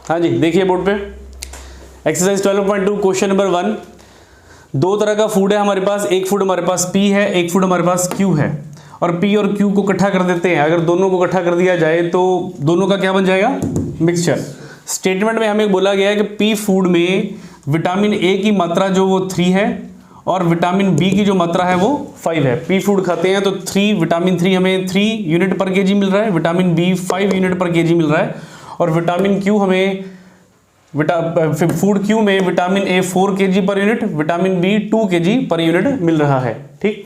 हाँ जी, देखिए बोर्ड पे एक्सरसाइज 12.2 क्वेश्चन नंबर 1। दो तरह का फूड है हमारे पास, एक फूड हमारे पास P है, एक फूड हमारे पास Q है, और P और Q को इकट्ठा कर देते हैं। अगर दोनों को इकट्ठा कर दिया जाए तो दोनों का क्या बन जाएगा, मिक्सचर। स्टेटमेंट में हमें बोला गया है कि P फूड में विटामिन A की मात्रा जो वो 3 है और विटामिन B की जो मात्रा है वो 5 है। P फूड खाते हैं तो विटामिन 3 हमें 3 यूनिट पर केजी मिल रहा है, विटामिन B 5 यूनिट पर केजी मिल रहा है, और विटामिन Q हमें फूड Q में विटामिन A 4 kg पर यूनिट, विटामिन B 2 kg पर यूनिट मिल रहा है। ठीक,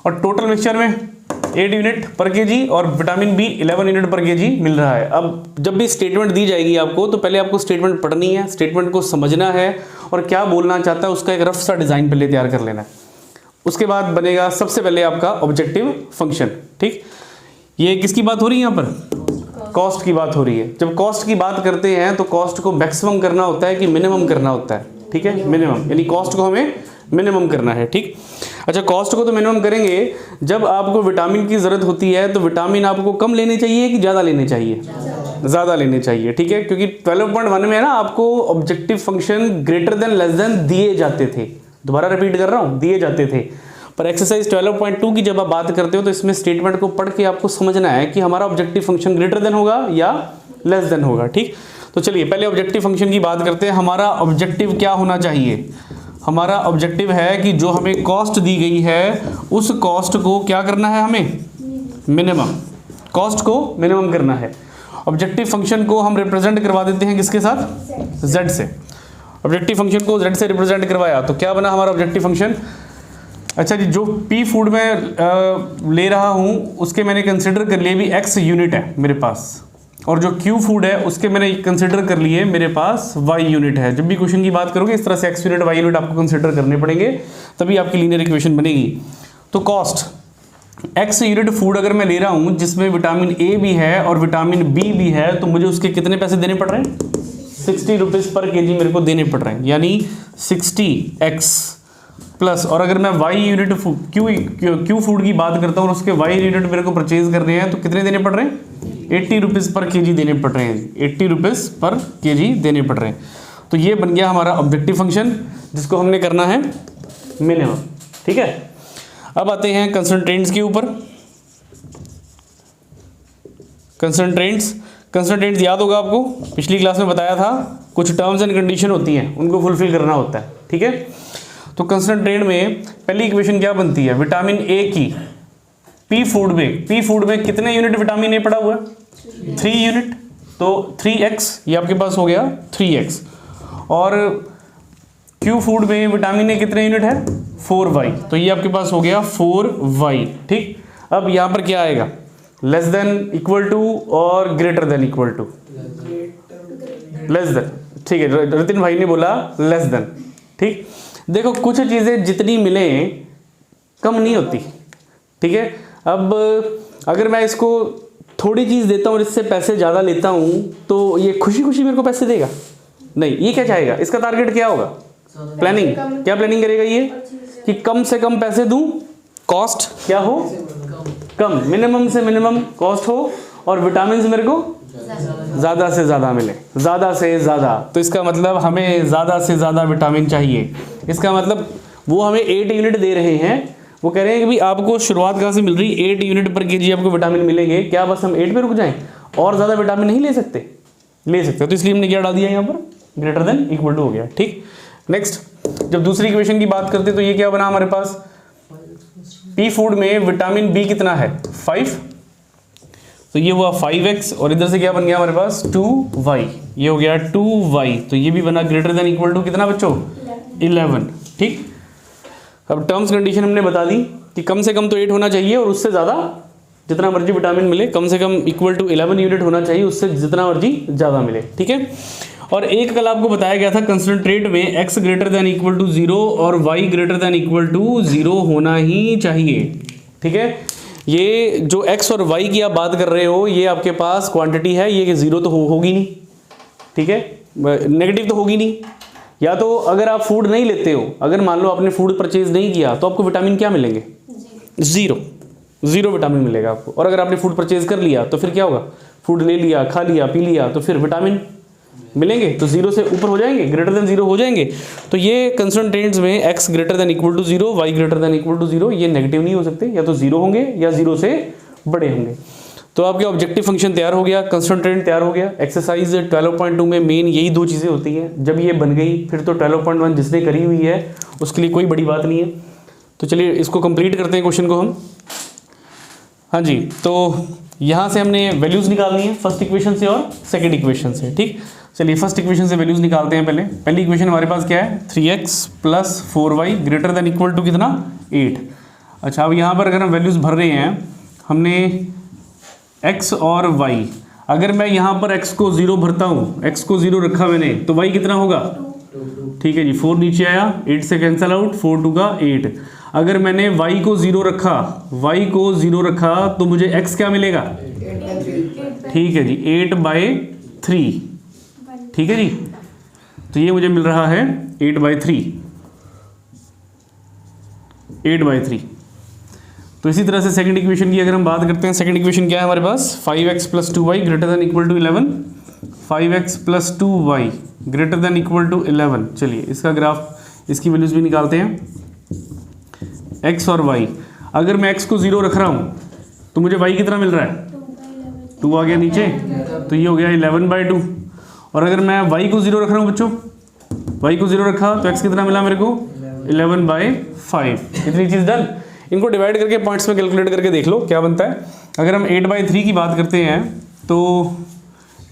और टोटल मिक्सचर में 8 यूनिट पर केजी और विटामिन B 11 यूनिट पर केजी मिल रहा है। अब जब भी स्टेटमेंट दी जाएगी आपको तो पहले आपको स्टेटमेंट पढ़नी है, स्टेटमेंट को समझना है और क्या बोलना चाहता है उसका एक रफ सा डिजाइन पहले तैयार कर लेना है। उसके बाद बनेगा सबसे पहले आपका ऑब्जेक्टिव फंक्शन। ठीक, ये किसकी बात हो रही है यहाँ पर, कॉस्ट की बात हो रही है। जब कॉस्ट की बात करते हैं तो कॉस्ट को मैक्सिमम करना होता है कि मिनिमम करना होता है। ठीक है, मिनिमम, यानी कॉस्ट को हमें मिनिमम करना है। ठीक, अच्छा, कॉस्ट को तो मिनिमम करेंगे। जब आपको विटामिन की जरूरत होती है तो विटामिन आपको कम लेने चाहिए कि ज़्यादा लेने चाहिए, ज़्यादा लेने चाहिए। ठीक है, क्योंकि 12.1 में ना आपको objective function greater than less than दिए जाते थे। दोबारा रिपीट कर रहा हूँ, दिए जाते थे। पर एक्सरसाइज 12.2 की जब आप बात करते हो तो इसमें स्टेटमेंट को पढ़ के आपको समझना है कि हमारा ऑब्जेक्टिव फंक्शन ग्रेटर देन होगा या लेस देन होगा। ठीक, तो चलिए पहले ऑब्जेक्टिव फंक्शन की बात करते हैं। हमारा ऑब्जेक्टिव क्या होना चाहिए, हमारा ऑब्जेक्टिव है कि जो हमें कॉस्ट दी गई है उस कॉस्ट को क्या करना है, हमें मिनिमम, कॉस्ट को मिनिमम करना है। ऑब्जेक्टिव फंक्शन को हम रिप्रेजेंट करवा देते हैं किसके साथ, z से। ऑब्जेक्टिव फंक्शन को z से रिप्रेजेंट करवाया तो क्या बना हमारा ऑब्जेक्टिव फंक्शन। अच्छा जी, जो P फूड में ले रहा हूँ उसके मैंने कंसिडर कर लिए भी x यूनिट है मेरे पास, और जो Q फूड है उसके मैंने कंसिडर कर लिए मेरे पास y यूनिट है। जब भी क्वेश्चन की बात करोगे इस तरह से x यूनिट y यूनिट आपको कंसिडर करने पड़ेंगे, तभी आपकी लीनियर इक्वेशन बनेगी। तो कॉस्ट x यूनिट फूड अगर मैं ले रहा हूँ जिसमें विटामिन A भी है और विटामिन B भी है तो मुझे उसके कितने पैसे देने पड़ रहे हैं, 60 रुपीज़ पर केजी मेरे को देने पड़ रहे हैं, यानी 60x प्लस। और अगर मैं y यूनिट Q फूड की बात करता हूँ और उसके y यूनिट मेरे को परचेज करने हैं तो कितने देने पड़ रहे हैं, 80 रुपीज़ पर केजी देने पड़ रहे हैं, 80 रुपीज़ पर केजी देने पड़ रहे हैं। तो ये बन गया हमारा ऑब्जेक्टिव फंक्शन जिसको हमने करना है मिनिमम। ठीक है, अब आते हैं कंसंट्रेंट्स के ऊपर। कंसंट्रेंट्स याद होगा आपको, पिछली क्लास में बताया था, कुछ टर्म्स एंड कंडीशन होती हैं उनको फुलफिल करना होता है। ठीक है, तो कंसंट्रेंट में पहली इक्वेशन क्या बनती है, विटामिन ए की पी फूड में कितने यूनिट विटामिन ए पड़ा हुआ है, 3 यूनिट, तो 3x ये आपके पास हो गया 3x। और क्यू फूड में विटामिन ए कितने यूनिट है, 4y, तो ये आपके पास हो गया 4y। ठीक, अब यहाँ पर क्या आएगा, लेस देन इक्वल टू और greater than equal to, less than. ठीक है, रतिन भाई ने बोला लेस देन। ठीक, देखो कुछ चीज़ें जितनी मिले कम नहीं होती। ठीक है, अब अगर मैं इसको थोड़ी चीज़ देता हूँ और इससे पैसे ज़्यादा लेता हूँ तो ये खुशी खुशी मेरे को पैसे देगा नहीं, ये क्या चाहेगा, इसका टारगेट क्या होगा, प्लानिंग, क्या प्लानिंग करेगा ये कि कम से कम पैसे दूँ, कॉस्ट क्या हो कम, मिनिमम से मिनिमम कॉस्ट हो और विटामिन मेरे को ज़्यादा से ज़्यादा मिले, ज़्यादा से ज़्यादा। तो इसका मतलब हमें ज़्यादा से ज़्यादा विटामिन चाहिए। इसका मतलब वो हमें 8 यूनिट दे रहे हैं, वो कह रहे हैं कि भाई आपको शुरुआत कहाँ से मिल रही, 8 यूनिट पर केजी आपको विटामिन मिलेंगे, क्या बस हम 8 पे रुक जाएं और ज़्यादा विटामिन नहीं ले सकते, ले सकते। तो इसलिए हमने क्या डाल दिया यहाँ पर, ग्रेटर देन इक्वल टू हो गया। ठीक, नेक्स्ट जब दूसरी इक्वेशन की बात करते तो ये क्या बना हमारे पास, पी फूड में विटामिन बी कितना है, 5, तो ये हुआ 5x और इधर से क्या बन गया हमारे पास 2y, ये हो गया 2y, तो ये भी बना ग्रेटर देन इक्वल टू कितना बच्चों, 11। ठीक, अब टर्म्स कंडीशन हमने बता दी कि कम से कम तो 8 होना चाहिए और उससे ज़्यादा जितना मर्जी विटामिन मिले, कम से कम इक्वल टू 11 यूनिट होना चाहिए, उससे जितना मर्जी ज़्यादा मिले। ठीक है, और एक कल आपको बताया गया था कंसंट्रेट में x greater than equal to 0 और y greater than equal to 0 होना ही चाहिए। ठीक है, ये जो x और y की आप बात कर रहे हो ये आपके पास क्वांटिटी है, ये 0 तो होगी नहीं। ठीक है, नेगेटिव तो होगी नहीं। या तो अगर आप फूड नहीं लेते हो, अगर मान लो आपने फूड परचेज नहीं किया तो आपको विटामिन क्या मिलेंगे, 0 विटामिन मिलेगा आपको। और अगर आपने फूड परचेज कर लिया तो फिर क्या होगा, फूड ले लिया, खा लिया, पी लिया, तो फिर विटामिन मिलेंगे तो 0 से ऊपर हो जाएंगे, ग्रेटर देन 0 हो जाएंगे। तो ये कंस्ट्रेंट्स में x greater than equal to 0, y greater than equal to 0 ये नेगेटिव नहीं हो सकते, या तो 0 होंगे या 0 से बड़े होंगे। तो आपके ऑब्जेक्टिव फंक्शन तैयार हो गया, कंस्ट्रेंट तैयार हो गया। एक्सरसाइज 12.2 में मेन यही दो चीज़ें होती हैं। जब ये बन गई फिर तो 12.1 जिसने करी हुई है उसके लिए कोई बड़ी बात नहीं है। तो चलिए इसको कंप्लीट करते हैं क्वेश्चन को हम। हाँ जी, तो यहाँ से हमने वैल्यूज़ निकालनी है फर्स्ट इक्वेशन से और सेकंड इक्वेशन से। ठीक, चलिए फर्स्ट इक्वेशन से वैल्यूज़ निकालते हैं। पहली इक्वेशन हमारे पास क्या है, 3x + 4y greater than equal to कितना, 8। अच्छा, अब यहाँ पर अगर हम वैल्यूज़ भर रहे हैं, हमने x और y, अगर मैं यहाँ पर x को 0 भरता हूँ, x को 0 रखा मैंने, तो y कितना होगा, ठीक है जी, 4 नीचे आया, 8 से कैंसिल आउट, 4 2 का 8। अगर मैंने y को 0 रखा, तो मुझे x क्या मिलेगा, ठीक है जी, 8/3, ठीक है जी। तो ये मुझे मिल रहा है 8/3। तो इसी तरह से सेकंड इक्वेशन की अगर हम बात करते हैं, सेकंड इक्वेशन क्या है हमारे पास, 5x + 2y greater than equal to 11, 5x + 2y greater than equal to 11। चलिए इसका ग्राफ, इसकी वैल्यूज भी निकालते हैं। x और y, अगर मैं x को 0 रख रहा हूँ तो मुझे y कितना मिल रहा है, 2 आ गया नीचे, तो ये हो गया 11/2। और अगर मैं y को 0 रख रहा हूँ बच्चों, y को 0 रखा तो x कितना मिला मेरे को, 11/5। इतनी चीज़ डन। इनको डिवाइड करके पॉइंट्स में कैलकुलेट करके देख लो क्या बनता है। अगर हम 8/3 की बात करते हैं तो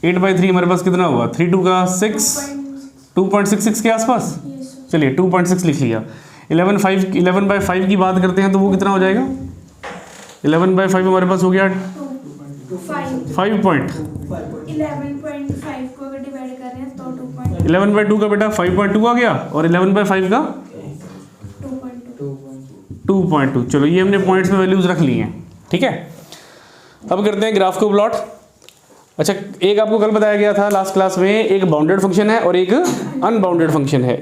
8/3 हमारे पास कितना हुआ, 3 2 का 6, 2.66 के आसपास। चलिए 2.6 लिख लिया। 11/5 की बात करते हैं तो वो कितना हो जाएगा, 11/5 हमारे पास हो गया 5 पॉइंट, 11.5 को अगर डिवाइड कर रहे हैं तो 2.2, 11/2 का बेटा 5.2 आ गया, और 11/5 का 2.2। चलो ये हमने पॉइंट्स में वैल्यूज रख ली हैं, ठीक है। अब करते हैं ग्राफ को प्लॉट। अच्छा, एक आपको कल बताया गया था लास्ट क्लास में, एक बाउंडेड फंक्शन है और एक अनबाउंडेड फंक्शन है।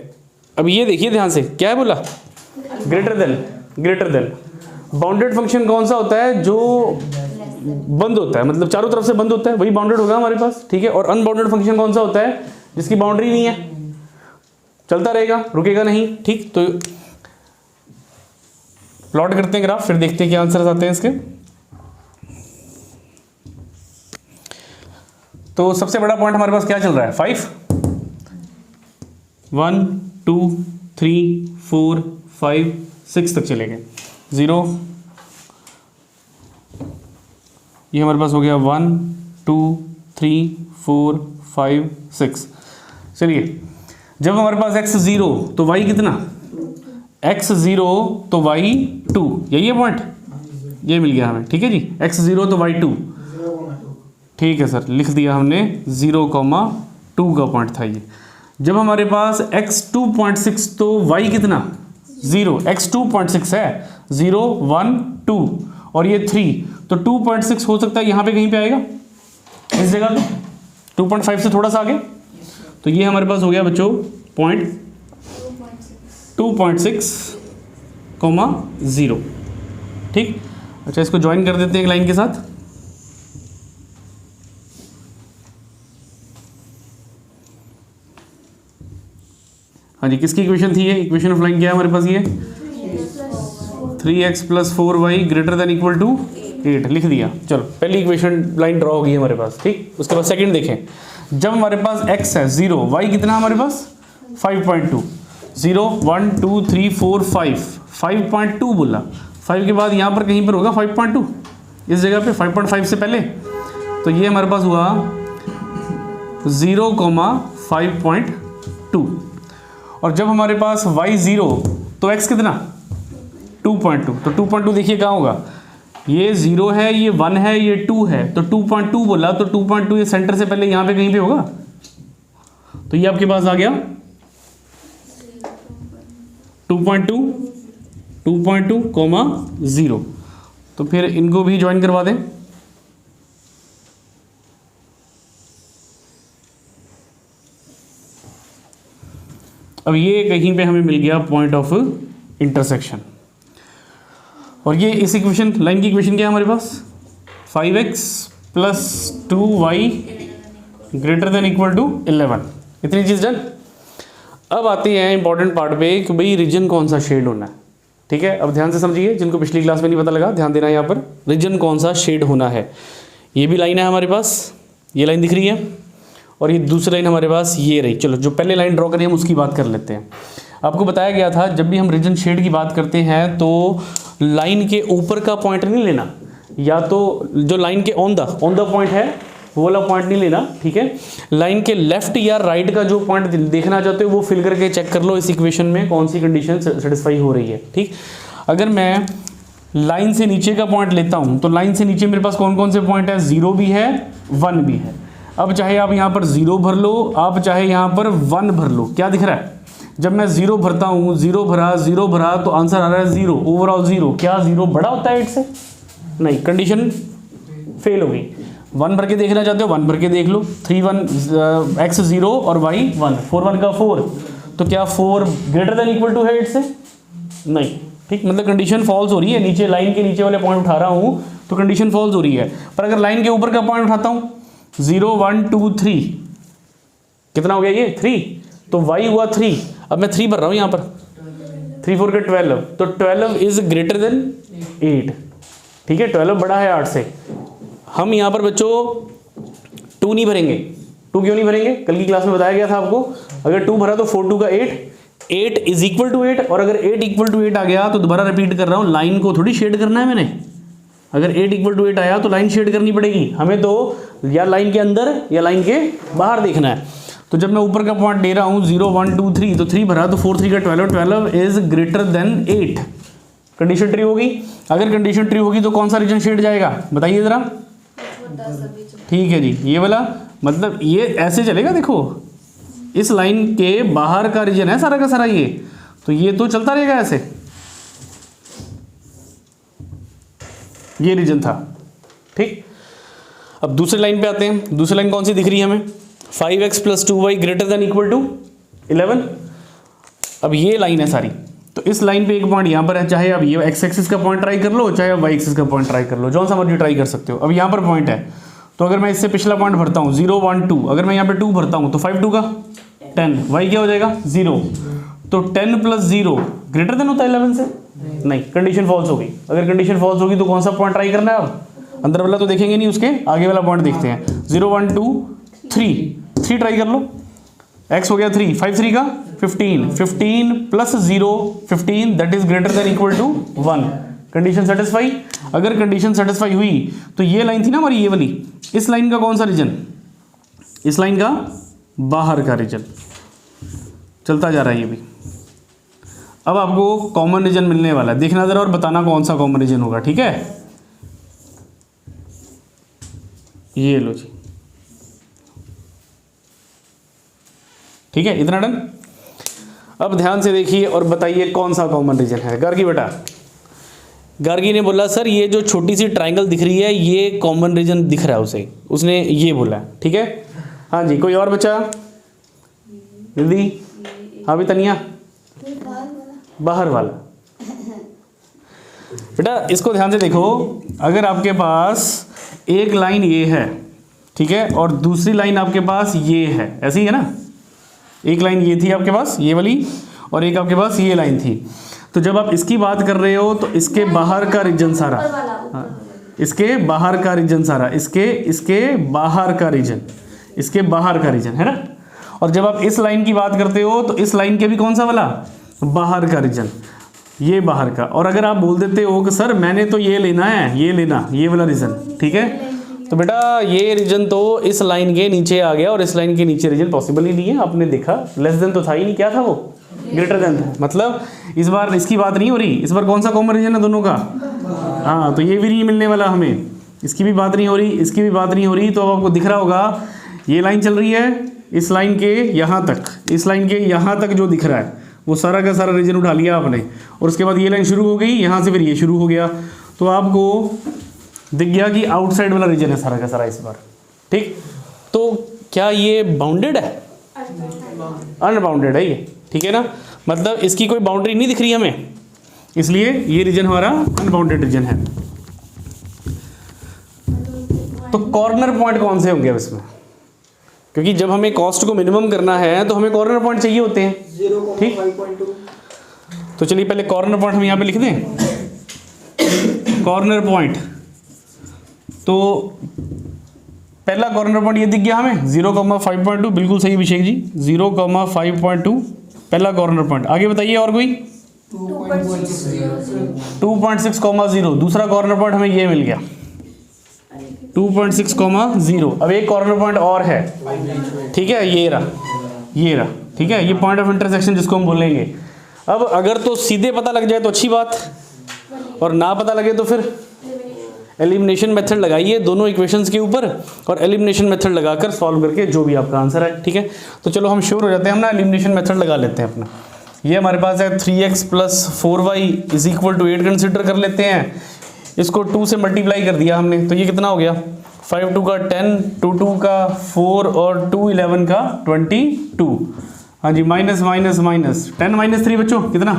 अब ये देखिए ध्यान से, क्या है बोला, ग्रेटर देन। बाउंडेड फंक्शन कौन सा होता है, जो बंद होता है, मतलब चारों तरफ से बंद होता है, वही बाउंडेड होगा हमारे पास, ठीक है। और अनबाउंडेड फंक्शन कौन सा होता है, जिसकी बाउंड्री नहीं है, चलता रहेगा, रुकेगा नहीं, ठीक। तो प्लॉट करते हैं ग्राफ, फिर देखते हैं क्या आंसर आते हैं इसके। तो सबसे बड़ा पॉइंट हमारे पास क्या चल रहा है, 5, 1 2 3 4 5 6 तक चले गए, 0, ये हमारे पास हो गया 1 2 3 4 5 6। चलिए, जब हमारे पास x 0 तो y कितना, x 0 तो y 2, यही है पॉइंट, ये मिल गया हमें, ठीक है जी। x 0 तो y 2, ठीक है सर, लिख दिया हमने 0,2 का पॉइंट था ये। जब हमारे पास x 2.6 तो y कितना, 0, x 2.6 है, 0 1 2 और ये 3, तो 2.6 हो सकता है यहाँ पे कहीं पे आएगा, इस जगह पे 2.5 से थोड़ा सा आगे। तो ये हमारे पास हो गया बच्चों पॉइंट 2.6,0, ठीक। अच्छा, इसको ज्वाइन कर देते हैं एक लाइन के साथ। हाँ जी, किसकी इक्वेशन थी ये, इक्वेशन ऑफ लाइन क्या है हमारे पास, ये 3x + 4y greater than equal to 8 लिख दिया। चलो पहली इक्वेशन लाइन ड्रॉ होगी हमारे पास, ठीक। उसके बाद सेकंड देखें, जब हमारे पास x है 0, y कितना हमारे पास 5.2, 0 1 2 3 4 5, 5.2 बोला, 5 के बाद यहाँ पर कहीं पर होगा 5.2, इस जगह पे 5.5 से पहले, तो ये हमारे पास हुआ 0,5.2। और जब हमारे पास y 0 तो x कितना 2.2, तो 2.2 देखिए कहाँ होगा, ये 0 है, ये 1 है, ये 2 है, तो 2.2 बोला, तो 2.2 ये सेंटर से पहले यहाँ पे कहीं पे होगा, तो ये आपके पास आ गया 2.2, 0। तो फिर इनको भी ज्वाइन करवा दें। अब ये कहीं पे हमें मिल गया पॉइंट ऑफ इंटरसेक्शन, और ये इस इक्वेशन लाइन की इक्वेशन क्या है हमारे पास, 5x + 2y greater than equal to 11। इतनी चीज़ डन। अब आते हैं इंपॉर्टेंट पार्ट पे कि भाई रीजन कौन सा शेड होना है। ठीक है, अब ध्यान से समझिए, जिनको पिछली क्लास में नहीं पता लगा ध्यान देना, यहाँ पर रीजन कौन सा शेड होना है। ये भी लाइन है हमारे पास, ये लाइन दिख रही है, और ये दूसरी लाइन हमारे पास ये रही। चलो जो पहले लाइन ड्रॉ करी हम उसकी बात कर लेते हैं। आपको बताया गया था जब भी हम रीजन शेड की बात करते हैं तो लाइन के ऊपर का पॉइंट नहीं लेना, या तो जो लाइन के ऑन द पॉइंट है वो वाला पॉइंट नहीं लेना। ठीक है, लाइन के लेफ्ट या राइट का जो पॉइंट देखना चाहते हो वो फिल करके चेक कर लो इस इक्वेशन में कौन सी कंडीशन सेटिस्फाई हो रही है। ठीक, अगर मैं लाइन से नीचे का पॉइंट लेता हूं तो लाइन से नीचे मेरे पास कौन कौन से पॉइंट है, 0 भी है 1 भी है। अब चाहे आप यहाँ पर 0 भर लो, आप चाहे यहाँ पर 1 भर लो, क्या दिख रहा है, जब मैं 0 भरता हूँ, 0 भरा तो आंसर आ रहा है 0, ओवरऑल 0। क्या 0 बड़ा होता है 8 से? नहीं, कंडीशन फेल हो गई। 1 भर के देखना चाहते हो 1 भर के देख लो, 3 1 x 0 और y 1, 4 1 का 4, तो क्या 4 ग्रेटर देन इक्वल टू है 8 से? नहीं। ठीक, मतलब कंडीशन फॉल्स हो रही है। नीचे लाइन के नीचे वाले पॉइंट उठा रहा हूँ तो कंडीशन फॉल्स हो रही है। पर अगर लाइन के ऊपर का पॉइंट उठाता हूँ 0 1 2 3, कितना हो गया ये 3, तो y हुआ 3। अब मैं 3 भर रहा हूँ यहाँ पर, 3 4 के 12, तो 12 इज ग्रेटर देन 8। ठीक है, 12 बड़ा है 8 से। हम यहाँ पर बच्चों 2 नहीं भरेंगे। 2 क्यों नहीं भरेंगे? कल की क्लास में बताया गया था आपको, अगर 2 भरा तो 4 2 का 8 इज इक्वल टू 8, और अगर 8 इक्वल टू 8 आ गया तो दोबारा रिपीट कर रहा हूँ, लाइन को थोड़ी शेड करना है मैंने। अगर 8 इक्वल टू 8 आया तो लाइन शेड करनी पड़ेगी हमें, तो या लाइन के अंदर या लाइन के बाहर देखना है। तो जब मैं ऊपर का पॉइंट ले रहा हूँ 0 1 2 3, तो 3 भरा तो 4 3 का 12, 12 is greater then 8। Condition tree होगी। अगर कंडीशन ट्री होगी तो कौन सा रीजन शेड जाएगा बताइए जरा। ठीक है जी, ये वाला, मतलब ये ऐसे चलेगा। देखो इस लाइन के बाहर का रीजन है सारा का सारा ये, तो ये तो चलता रहेगा ऐसे, ये रीजन था। ठीक, अब दूसरी लाइन पे आते हैं। दूसरी लाइन कौन सी दिख रही है हमें, 5x + 2y greater than equal to 11। अब ये लाइन है सारी, तो इस लाइन पे एक पॉइंट यहाँ पर है, चाहे आप ये x एक्सिस का पॉइंट ट्राई कर लो, चाहे आप y एक्सिस का पॉइंट ट्राई कर लो, जो सा मर्जी ट्राई कर सकते हो। अब यहाँ पर पॉइंट है, तो अगर मैं इससे पिछला पॉइंट भरता हूँ 0 1 2, अगर मैं यहाँ पे 2 भरता हूँ तो 5 2 का 10, y क्या हो जाएगा 0, तो 10 + 0 ग्रेटर देन होता है 11 से? नहीं, कंडीशन फॉल्स होगी। अगर कंडीशन फॉल्स होगी तो कौन सा पॉइंट ट्राई करना है? अब अंदर वाला तो देखेंगे नहीं, उसके आगे वाला पॉइंट देखते हैं। 0 1 2 3 ट्राई कर लो, x हो गया 3, 5 3 का 15, 15 + 0 15, that is greater than equal to 1। Condition satisfy. अगर कंडीशन सेटिस्फाई हुई तो ये लाइन थी ना हमारी, ये वाली, इस लाइन का कौन सा रीजन, इस लाइन का बाहर का रीजन चलता जा रहा है ये भी। अब आपको कॉमन रीजन मिलने वाला है, देखना जरा और बताना कौन सा कॉमन रीजन होगा। ठीक है, ये लो जी। ठीक है, इतना डन। अब ध्यान से देखिए और बताइए कौन सा कॉमन रीजन है। गार्गी बेटा, गार्गी ने बोला सर ये जो छोटी सी ट्रायंगल दिख रही है ये कॉमन रीजन दिख रहा है उसे, उसने ये बोला। ठीक है, हाँ जी, कोई और बच्चा जल्दी। हाँ भी तनिया, बाहर वाला। बेटा इसको ध्यान से देखो, अगर आपके पास एक लाइन ये है, ठीक है, और दूसरी लाइन आपके पास ये है, ऐसी ही है ना, एक लाइन ये थी आपके पास ये वाली, और एक आपके पास ये लाइन थी, तो जब आप इसकी बात कर रहे हो तो इसके बाहर का रीजन सारा, इसके बाहर का रीजन सारा, इसके बाहर का रीजन, इसके बाहर का रीजन है ना। और जब आप इस लाइन की बात करते हो तो इस लाइन के भी कौन सा वाला, बाहर का रीजन, ये बाहर का। और अगर आप बोल देते हो कि सर मैंने तो ये लेना है, ये लेना, ये वाला रीजन, ठीक है, तो बेटा ये रीजन तो इस लाइन के नीचे आ गया और इस लाइन के नीचे रीजन पॉसिबल ही नहीं है। आपने देखा लेस देन तो था ही नहीं, क्या था वो, ग्रेटर देन था। मतलब इस बार इसकी बात नहीं हो रही, इस बार कौन सा कॉमन रीजन है दोनों का, हाँ, तो ये भी नहीं मिलने वाला हमें, इसकी भी बात नहीं हो रही, इसकी भी बात नहीं हो रही। तो अब आपको दिख रहा होगा ये लाइन चल रही है इस लाइन के यहाँ तक, इस लाइन के यहाँ तक जो दिख रहा है वो सारा का सारा रीजन उठा लिया आपने, और उसके बाद ये लाइन शुरू हो गई, यहाँ से फिर ये शुरू हो गया, तो आपको दिख गया कि आउटसाइड वाला रीजन है सारा का सारा इस बार। ठीक, तो क्या ये बाउंडेड है, अनबाउंडेड है ये, ठीक है ना, मतलब इसकी कोई बाउंड्री नहीं दिख रही हमें, इसलिए ये रीजन हमारा अनबाउंडेड रीजन है। तो कॉर्नर पॉइंट कौन से होंगे अब इसमें, क्योंकि जब हमें कॉस्ट को मिनिमम करना है तो हमें कॉर्नर पॉइंट चाहिए होते हैं, ठीक। 0,5.2। तो चलिए पहले कॉर्नर पॉइंट हम यहाँ पे लिख दें। कॉर्नर पॉइंट, तो पहला कॉर्नर पॉइंट ये दिख गया हमें 0,5.2, बिल्कुल सही अभिषेक जी, 0,5.2 पहला कॉर्नर पॉइंट। आगे बताइए और कोई 2.6,0 दूसरा कॉर्नर पॉइंट हमें ये मिल गया 2.6,0। अब एक कॉर्नर पॉइंट और है, ठीक है, ये रहा, ठीक है, ये पॉइंट ऑफ इंटरसेक्शन जिसको हम बोलेंगे। अब अगर तो सीधे पता लग जाए तो अच्छी बात, और ना पता लगे तो फिर एलिमिनेशन मेथड लगाइए दोनों इक्वेशंस के ऊपर, और एलिमिनेशन मेथड लगाकर सॉल्व करके जो भी आपका आंसर है, ठीक है। तो चलो हम श्योर हो जाते हैं, हम ना एलिमिनेशन मेथड लगा लेते हैं अपना। ये हमारे पास है 3x + 4y = 8 कंसिडर कर लेते हैं। इसको 2 से मल्टीप्लाई कर दिया हमने, तो ये कितना हो गया 5 2 का 10, 2 2 का 4 और 2 11 का 22। हाँ जी, माइनस 10 - 3 बच्चों कितना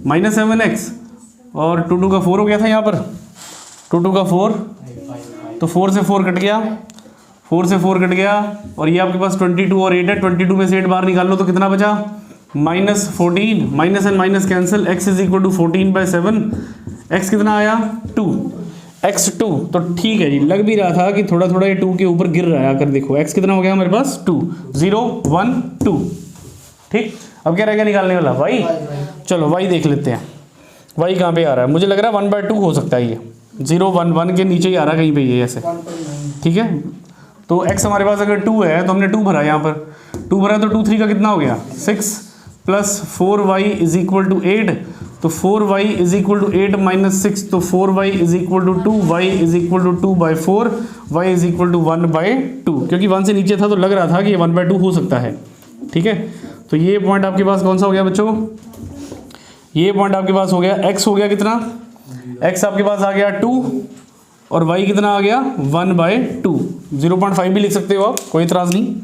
-7x, और 2 2 का 4 हो गया था यहाँ पर, 2 2 का 4, तो 4 से 4 कट गया, 4 से 4 कट गया, और ये आपके पास 22 और 8 है, 22 में से 8 बाहर निकाल लो तो कितना बचा -14, minus and minus cancel, x = 14/7, x कितना आया 2, x2। तो ठीक है जी, लग भी रहा था कि थोड़ा थोड़ा ये 2 के ऊपर गिर रहा है, आकर देखो x कितना हो गया हमारे पास 2, 0 1 2, ठीक। अब क्या रहेगा निकालने वाला y, चलो y देख लेते हैं, y कहाँ पे आ रहा है, मुझे लग रहा है 1/2 हो सकता है, ये 0 1 1 के नीचे ही आ रहा है कहीं पे ये ऐसे, ठीक है। तो x हमारे पास अगर 2 है तो हमने 2 भरा, यहाँ पर 2 भरा, तो 2 3 का कितना हो गया 6 + 4y = 8, तो 4y = 8 - 6, तो 4y = 2, y = 2/4, y = 1/2, क्योंकि 1 से नीचे था तो लग रहा था कि ये 1/2 हो सकता है, ठीक है। तो ये पॉइंट आपके पास कौन सा हो गया बच्चों, ये पॉइंट आपके पास हो गया x हो गया कितना, x आपके पास आ गया 2, और y कितना आ गया 1/2, 0.5 भी लिख सकते हो आप, कोई इतराज नहीं।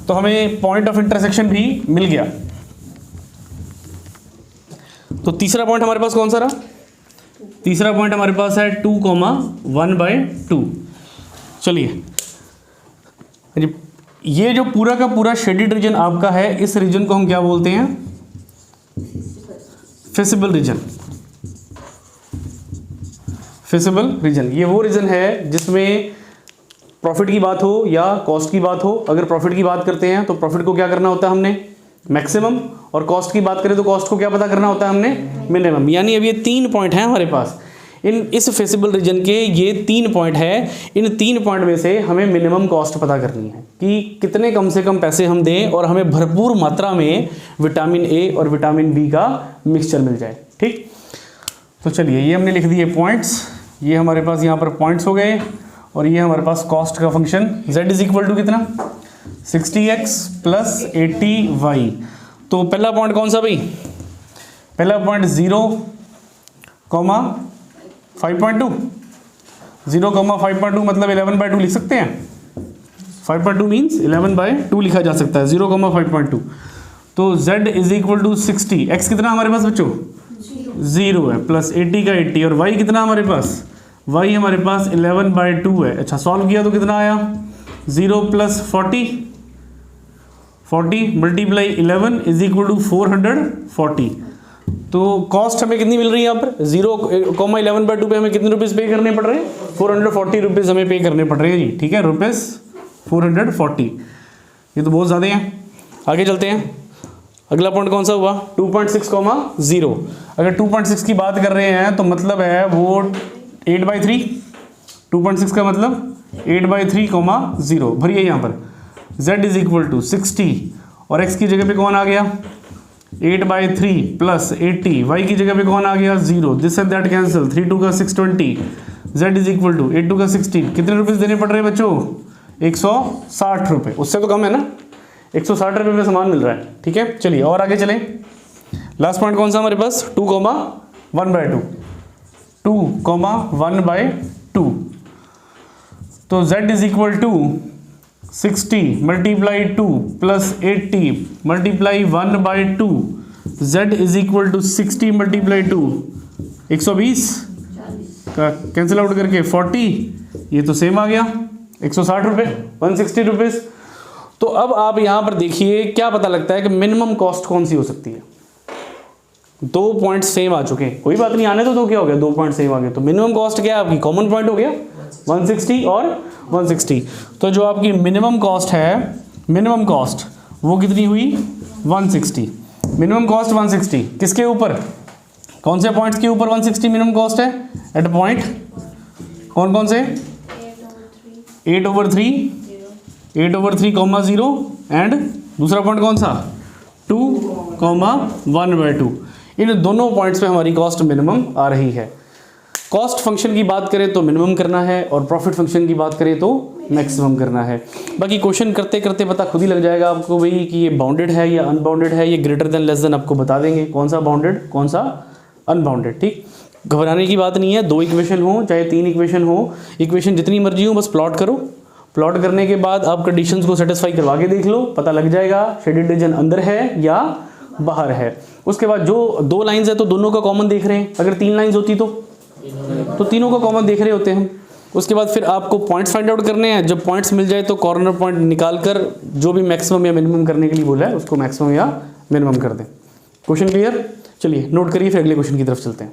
तो हमें पॉइंट ऑफ इंटरसेक्शन भी मिल गया। तो तीसरा पॉइंट हमारे पास कौन सा रहा, तीसरा पॉइंट हमारे पास है 2,1/2। चलिए, ये जो पूरा का पूरा शेडेड रीजन आपका है, इस रीजन को हम क्या बोलते हैं, फिसिबल रीजन। फिसिबल रीजन ये वो रीजन है जिसमें प्रॉफिट की बात हो या कॉस्ट की बात हो। अगर प्रॉफिट की बात करते हैं तो प्रॉफिट को क्या करना होता है हमने मैक्सिमम, और कॉस्ट की बात करें तो कॉस्ट को क्या पता करना होता है हमने मिनिमम। यानी अब ये 3 पॉइंट हैं हमारे पास, इस फेसिबल रीजन के ये 3 पॉइंट है। इन 3 पॉइंट में से हमें मिनिमम कॉस्ट पता करनी है कि कितने कम से कम पैसे हम दें और हमें भरपूर मात्रा में विटामिन ए और विटामिन बी का मिक्सचर मिल जाए, ठीक। तो चलिए, ये हमने लिख दिए पॉइंट्स, ये हमारे पास यहाँ पर पॉइंट्स हो गए, और ये हमारे पास कॉस्ट का फंक्शन z = कितना 60x + 80y। तो पहला पॉइंट कौन सा भाई, पहला पॉइंट 0,5.2, 0,5.2 मतलब 11/2 लिख सकते हैं, 5.2 मीन्स 11/2 लिखा जा सकता है, 0,5.2। तो z = 60, x कितना हमारे पास बच्चों 0 है, प्लस 80 का 80, और y कितना हमारे पास, y हमारे पास 11/2 है। अच्छा, सॉल्व किया तो कितना आया 0 + 40 × 11 = 440। तो कॉस्ट हमें कितनी मिल रही है यहाँ पर 0,11/2 पे हमें कितने रुपीज़ पे करने पड़ रहे हैं 440 रुपीज़ हमें पे करने पड़ रहे हैं जी, ठीक है, रुपीज़ 440। ये तो बहुत ज़्यादा हैं। आगे चलते हैं, अगला पॉइंट कौन सा हुआ 2.6,0। अगर 2.6 की बात कर रहे हैं तो मतलब है वो 8/3, 2.6 का मतलब 8/3,0 भरिए यहाँ पर। z = 60, और x की जगह पे कौन आ गया 8/3 + 80, y की जगह पे कौन आ गया 0, दिस एंड दैट कैंसिल, 3 2 का 620, z = 8 2 का 16। कितने रुपीज़ देने पड़ रहे हैं बच्चों 160 रुपये, उससे तो कम है ना, 160 रुपये में सामान मिल रहा है, ठीक है। चलिए और आगे चलें, लास्ट पॉइंट कौन सा हमारे पास 2,1/2, 2,1/2। तो z = 60 × 2 + 80 × 1/2, z = 60 × 2 120 का कैंसिल आउट करके 40 ये तो सेम आ गया 160 रुपये 160 रुपीज़। तो अब आप यहाँ पर देखिए क्या पता लगता है कि मिनिमम कॉस्ट कौन सी हो सकती है। 2 पॉइंट सेम आ चुके हैं, कोई बात नहीं, आने तो क्या हो गया, 2 पॉइंट सेम आ गए। तो मिनिमम कॉस्ट क्या है आपकी, कॉमन पॉइंट हो गया 160 और 160। तो जो आपकी मिनिमम कॉस्ट है, मिनिमम कॉस्ट वो कितनी हुई 160। मिनिमम कॉस्ट 160 किसके ऊपर, कौन से पॉइंट्स के ऊपर 160 मिनिमम कॉस्ट है, एट पॉइंट कौन कौन से 8/3 8/3 कॉमा 0 एंड दूसरा पॉइंट कौन सा 2 कॉमा 1/2। इन दोनों पॉइंट्स पे हमारी कॉस्ट मिनिमम आ रही है। कॉस्ट फंक्शन की बात करें तो मिनिमम करना है और प्रॉफिट फंक्शन की बात करें तो मैक्सिमम करना है। बाकी क्वेश्चन करते करते पता खुद ही लग जाएगा आपको भाई कि ये बाउंडेड है या अनबाउंडेड है, ये ग्रेटर देन लेस देन आपको बता देंगे कौन सा बाउंडेड कौन सा अनबाउंडेड। ठीक, घबराने की बात नहीं है, 2 इक्वेशन हो चाहे 3 इक्वेशन हो, इक्वेशन जितनी मर्जी हो, बस प्लॉट करो। प्लॉट करने के बाद आप कंडीशंस को सेटिस्फाई करवा के देख लो, पता लग जाएगा शेडेड रीजन अंदर है या बाहर है। उसके बाद जो 2 लाइंस है तो दोनों का कॉमन देख रहे हैं, अगर 3 लाइंस होती तो तीनों का कॉमन देख रहे होते हम। उसके बाद फिर आपको पॉइंट्स फाइंड आउट करने हैं, जब पॉइंट्स मिल जाए तो कॉर्नर पॉइंट निकाल कर जो भी मैक्सिमम या मिनिमम करने के लिए बोला है उसको मैक्सिमम या मिनिमम कर दें। क्वेश्चन क्लियर, चलिए नोट करिए फिर अगले क्वेश्चन की तरफ चलते हैं।